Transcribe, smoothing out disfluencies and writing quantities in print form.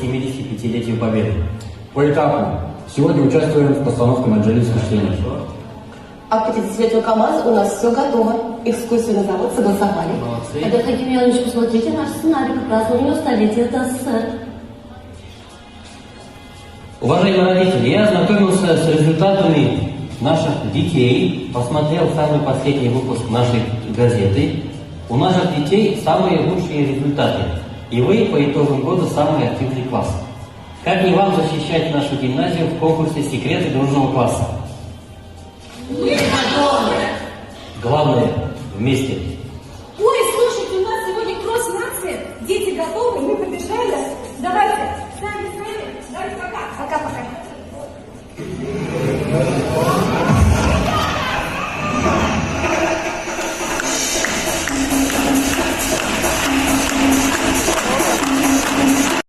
75-летию Победы. Поэтапно. Сегодня участвуем в постановке маджаринских членов. А к 50-летию КамАЗ у нас все готово. Экскурсию на завод согласовали. Это, Хаким Иванович, посмотрите наш сценарий к празднованию столетия СССР. Уважаемые родители, я ознакомился с результатами наших детей, посмотрел самый последний выпуск нашей газеты. У наших детей самые лучшие результаты. И вы по итогам года самый активный класс. Как не вам защищать нашу гимназию в конкурсе «Секреты дружного класса»? Главное, вместе.